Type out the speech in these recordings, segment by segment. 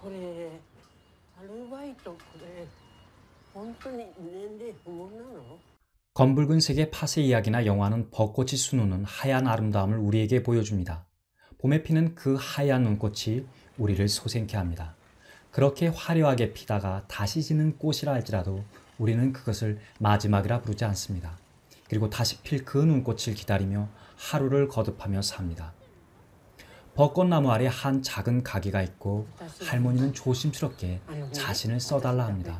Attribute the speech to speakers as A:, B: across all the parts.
A: これアルバイトこれ本当に年齢不問なの?
B: 검붉은색의 팥의 이야기나 영화는 벚꽃이 수놓는 하얀 아름다움을 우리에게 보여줍니다. 봄에 피는 그 하얀 눈꽃이 우리를 소생케 합니다. 그렇게 화려하게 피다가 다시 지는 꽃이라 할지라도 우리는 그것을 마지막이라 부르지 않습니다. 그리고 다시 필 그 눈꽃을 기다리며 하루를 거듭하며 삽니다. 벚꽃나무 아래 한 작은 가게가 있고 할머니는 조심스럽게 자신을 써달라 합니다.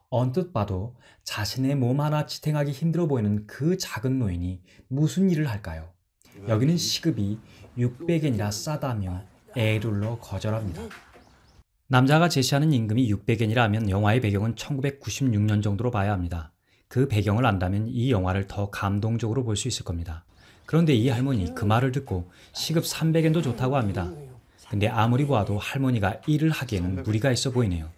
B: 언뜻 봐도 자신의 몸 하나 지탱하기 힘들어 보이는 그 작은 노인이 무슨 일을 할까요? 여기는 시급이 600엔이라 싸다며 애둘러 거절합니다. 남자가 제시하는 임금이 600엔이라 하면 영화의 배경은 1996년 정도로 봐야 합니다. 그 배경을 안다면 이 영화를 더 감동적으로 볼 수 있을 겁니다. 그런데 이 할머니 그 말을 듣고 시급 300엔도 좋다고 합니다. 근데 아무리 보아도 할머니가 일을 하기에는 무리가 있어 보이네요.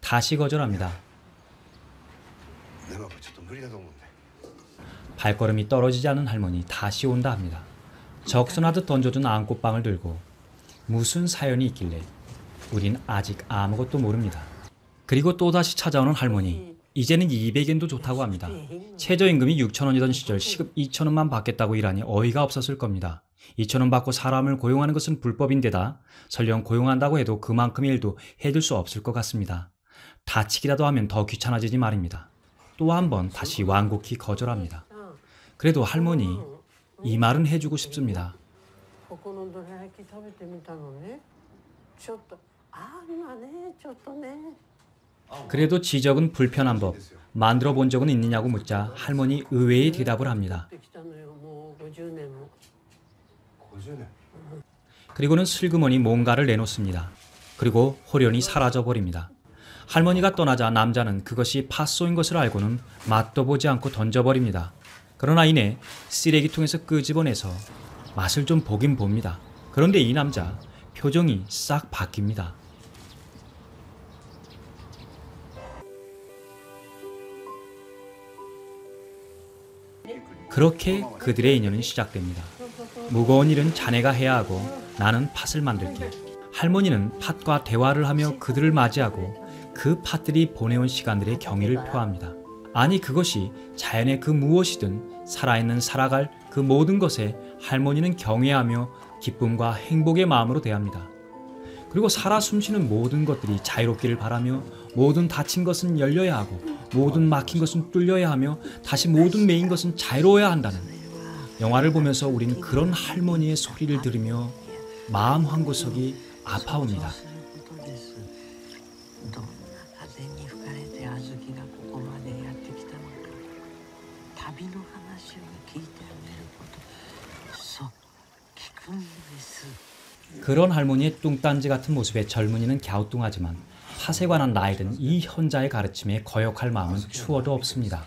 B: 다시 거절합니다. 발걸음이 떨어지지 않은 할머니 다시 온다 합니다. 적선하듯 던져둔 안꽃빵을 들고 무슨 사연이 있길래 우린 아직 아무것도 모릅니다. 그리고 또다시 찾아오는 할머니. 이제는 200엔도 좋다고 합니다. 최저임금이 6,000원이던 시절 시급 2,000원만 받겠다고 일하니 어이가 없었을 겁니다. 2,000원 받고 사람을 고용하는 것은 불법인데다 설령 고용한다고 해도 그만큼의 일도 해줄 수 없을 것 같습니다. 다치기라도 하면 더 귀찮아지지 말입니다. 또 한 번 다시 완곡히 거절합니다. 그래도 할머니 이 말은 해주고 싶습니다. 그래도 지적은 불편한 법, 만들어 본 적은 있느냐고 묻자 할머니 의외의 대답을 합니다. 그리고는 슬그머니 뭔가를 내놓습니다. 그리고 호련히 사라져버립니다. 할머니가 떠나자 남자는 그것이 팥소인 것을 알고는 맛도 보지 않고 던져버립니다. 그러나 이내 쓰레기통에서 끄집어내서 맛을 좀 보긴 봅니다. 그런데 이 남자 표정이 싹 바뀝니다. 그렇게 그들의 인연은 시작됩니다. 무거운 일은 자네가 해야 하고 나는 팥을 만들게. 할머니는 팥과 대화를 하며 그들을 맞이하고 그 팥들이 보내온 시간들의 경의를 표합니다. 아니 그것이 자연의 그 무엇이든 살아있는 살아갈 그 모든 것에 할머니는 경외하며 기쁨과 행복의 마음으로 대합니다. 그리고 살아 숨쉬는 모든 것들이 자유롭기를 바라며 모든 닫힌 것은 열려야 하고 모든 막힌 것은 뚫려야 하며 다시 모든 메인 것은 자유로워야 한다는 영화를 보면서 우린 그런 할머니의 소리를 들으며 마음 한구석이 아파옵니다. 그런 할머니의 뚱딴지 같은 모습에 젊은이는 갸우뚱하지만 팥에 관한 나일은 이 현자의 가르침에 거역할 마음은 추워도 없습니다.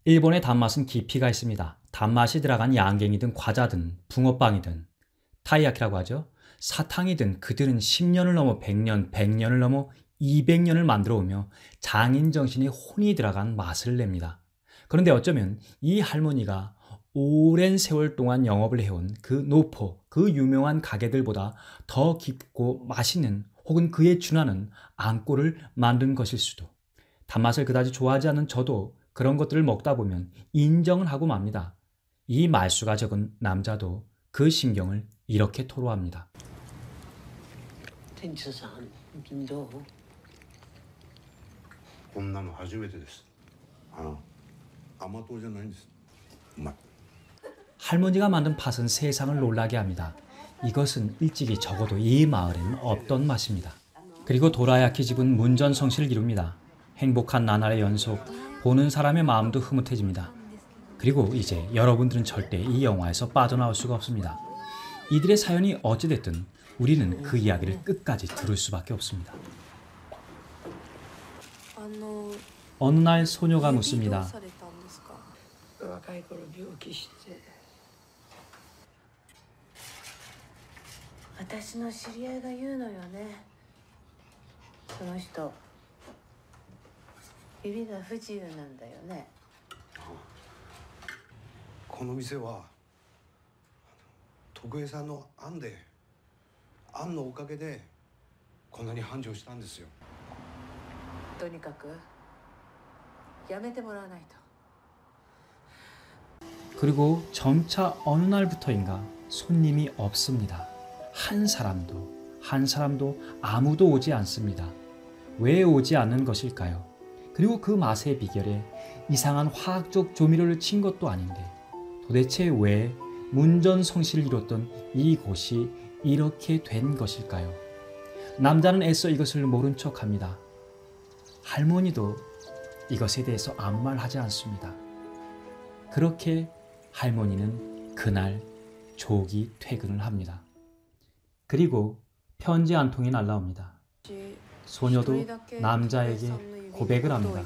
B: 일본의 단맛은 깊이가 있습니다. 단맛이 들어간 양갱이든 과자든 붕어빵이든 타이야키라고 하죠. 사탕이든 그들은 10년을 넘어 100년, 100년을 넘어 200년을 만들어 오며 장인 정신이 혼이 들어간 맛을 냅니다. 그런데 어쩌면 이 할머니가 오랜 세월 동안 영업을 해온 그 노포, 그 유명한 가게들보다 더 깊고 맛있는 혹은 그에 준하는 안골을 만든 것일 수도. 단맛을 그다지 좋아하지 않는 저도 그런 것들을 먹다 보면 인정을 하고 맙니다. 이 말수가 적은 남자도 그 심경을 이렇게 토로합니다.
A: 店長さん、どう？
C: こんなの初めてです。甘党じゃないんです。うまい。
B: 할머니가 만든 팥은 세상을 놀라게 합니다. 이것은 일찍이 적어도 이 마을에는 없던 맛입니다. 그리고 도라야키 집은 문전성시를 이룹니다. 행복한 나날의 연속, 보는 사람의 마음도 흐뭇해집니다. 그리고 이제 여러분들은 절대 이 영화에서 빠져나올 수가 없습니다. 이들의 사연이 어찌됐든 우리는 그 이야기를 끝까지 들을 수밖에 없습니다. 어느 날 소녀가 묻습니다.
A: 若い頃病気して私の知り合いが言うのよね。その人指が不自由なんだよね。
C: この店は徳江さんの案で、案のおかげでこんなに繁盛したんですよ。
A: とにかくやめてもらわないと。
B: 그리고 점차 어느 날부터인가 손님이 없습니다. 한 사람도 아무도 오지 않습니다. 왜 오지 않는 것일까요? 그리고 그 맛의 비결에 이상한 화학적 조미료를 친 것도 아닌데 도대체 왜 문전성시를 이뤘던 이곳이 이렇게 된 것일까요? 남자는 애써 이것을 모른 척합니다. 할머니도 이것에 대해서 아무 말 하지 않습니다. 그렇게 할머니는 그날 조기 퇴근을 합니다. 그리고 편지 한 통이 날라옵니다. 소녀도 남자에게 고백을 합니다.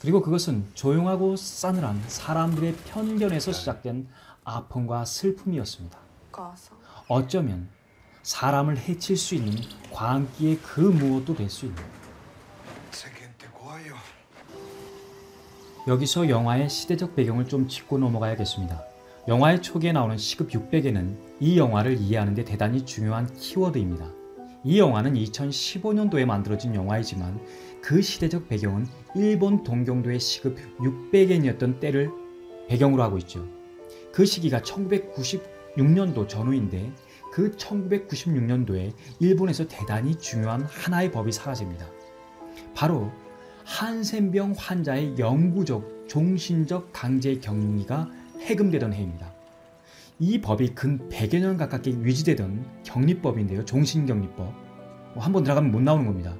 B: 그리고 그것은 조용하고 싸늘한 사람들의 편견에서 시작된 아픔과 슬픔이었습니다. 어쩌면 사람을 해칠 수 있는 광기의 그 무엇도 될 수 있는. 여기서 영화의 시대적 배경을 좀 짚고 넘어가야겠습니다. 영화의 초기에 나오는 시급 600에는 이 영화를 이해하는 데 대단히 중요한 키워드입니다. 이 영화는 2015년도에 만들어진 영화이지만 그 시대적 배경은 일본 동경도의 시급 600엔이었던 때를 배경으로 하고 있죠. 그 시기가 1996년도 전후인데 그 1996년도에 일본에서 대단히 중요한 하나의 법이 사라집니다. 바로 한센병 환자의 영구적 종신적 강제 격리가 해금되던 해입니다. 이 법이 근 100여 년 가깝게 유지되던 격리법인데요. 종신격리법. 한번 들어가면 못 나오는 겁니다.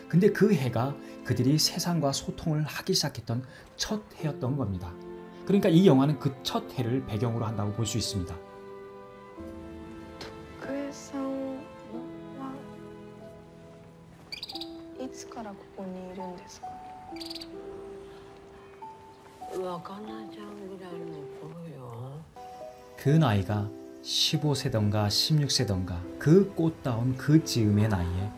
B: 근데 그 해가 그들이 세상과 소통을 하기 시작했던 첫 해였던 겁니다. 그러니까 이 영화는 그 첫 해를 배경으로 한다고 볼 수 있습니다.
D: 徳江さんはいつからここにいるんですか？
A: 若菜ちゃんぐらいの頃よ。
B: 그 나이가 15세던가 16세던가 그 꽃다운 그 즈음의 나이에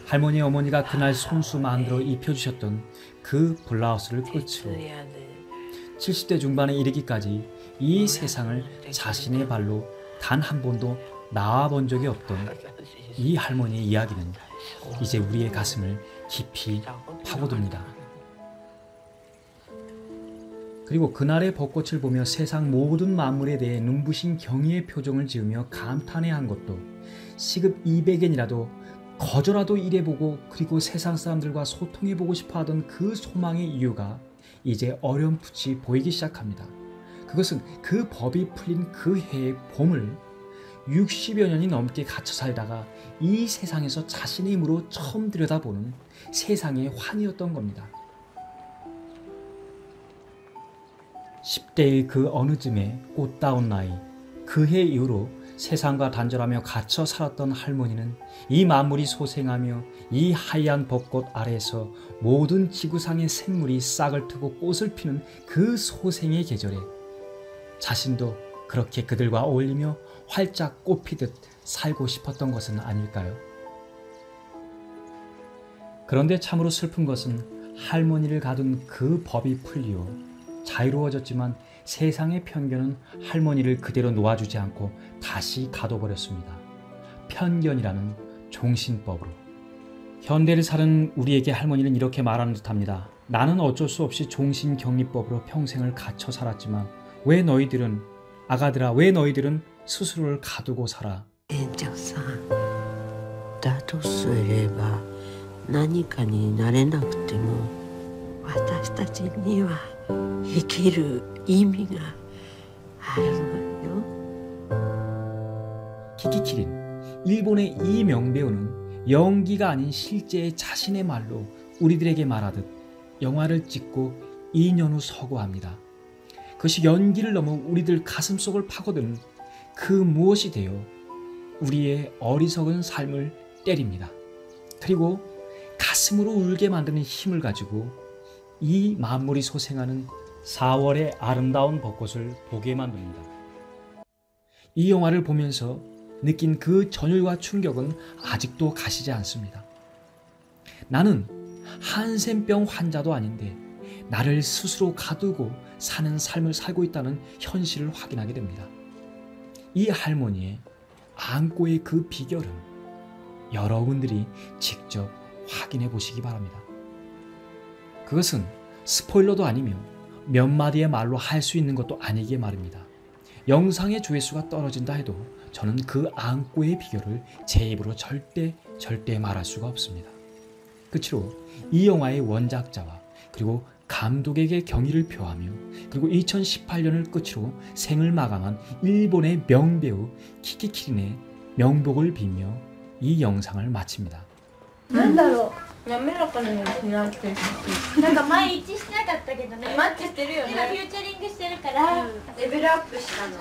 B: 할머니 어머니가 그날 손수 만들어 입혀주셨던 그 블라우스를 끝으로 70대 중반에 이르기까지 이 세상을 자신의 발로 단 한 번도 나와본 적이 없던 이 할머니의 이야기는 이제 우리의 가슴을 깊이 파고듭니다. 그리고 그날의 벚꽃을 보며 세상 모든 만물에 대해 눈부신 경의의 표정을 지으며 감탄해한 것도 시급 200엔이라도 거저라도 일해보고 그리고 세상 사람들과 소통해보고 싶어하던 그 소망의 이유가 이제 어렴풋이 보이기 시작합니다. 그것은 그 법이 풀린 그 해의 봄을 60여 년이 넘게 갇혀 살다가 이 세상에서 자신의 힘으로 처음 들여다보는 세상의 환희였던 겁니다. 10대의 그 어느 쯤에 꽃다운 나이, 그 해 이후로 세상과 단절하며 갇혀 살았던 할머니는 이 만물이 소생하며 이 하얀 벚꽃 아래에서 모든 지구상의 생물이 싹을 트고 꽃을 피는 그 소생의 계절에 자신도 그렇게 그들과 어울리며 활짝 꽃피듯 살고 싶었던 것은 아닐까요? 그런데 참으로 슬픈 것은 할머니를 가둔 그 법이 풀리어 자유로워졌지만 세상의 편견은 할머니를 그대로 놓아주지 않고 다시 가둬버렸습니다. 편견이라는 종신법으로. 현대를 사는 우리에게 할머니는 이렇게 말하는 듯합니다. 나는 어쩔 수 없이 종신격리법으로 평생을 갇혀 살았지만 왜 너희들은 아가들아 왜 너희들은 스스로를 가두고 살아?
A: 園長さんだとすれば何かになれなくても私たちには生きる意味があるのよ。
B: 키키키린, 일본의 이 명배우는 연기가 아닌 실제의 자신의 말로 우리들에게 말하듯 영화를 찍고 2년 후 서거합니다. 그것이 연기를 넘어 우리들 가슴속을 파고드는 그 무엇이 되어 우리의 어리석은 삶을 때립니다. 그리고 가슴으로 울게 만드는 힘을 가지고 이 만물이 소생하는 4월의 아름다운 벚꽃을 보게 만듭니다. 이 영화를 보면서 느낀 그 전율과 충격은 아직도 가시지 않습니다. 나는 한센병 환자도 아닌데 나를 스스로 가두고 사는 삶을 살고 있다는 현실을 확인하게 됩니다. 이 할머니의 안고의 그 비결은 여러분들이 직접 확인해 보시기 바랍니다. 그것은 스포일러도 아니며 몇 마디의 말로 할 수 있는 것도 아니기에 말입니다. 영상의 조회수가 떨어진다 해도 저는 그 안고의 비결을 제 입으로 절대 말할 수가 없습니다. 끝으로 이 영화의 원작자와 그리고 감독에게 경의를 표하며 그리고 2018년을 끝으로 생을 마감한 일본의 명배우 키키키린의 명복을 빌며 이 영상을 마칩니다.
E: なんだろう滑らかなやつになってるしなんか前一致してなかったけどねマッチしてるよね今フューチャリングしてるからレベルアップしたの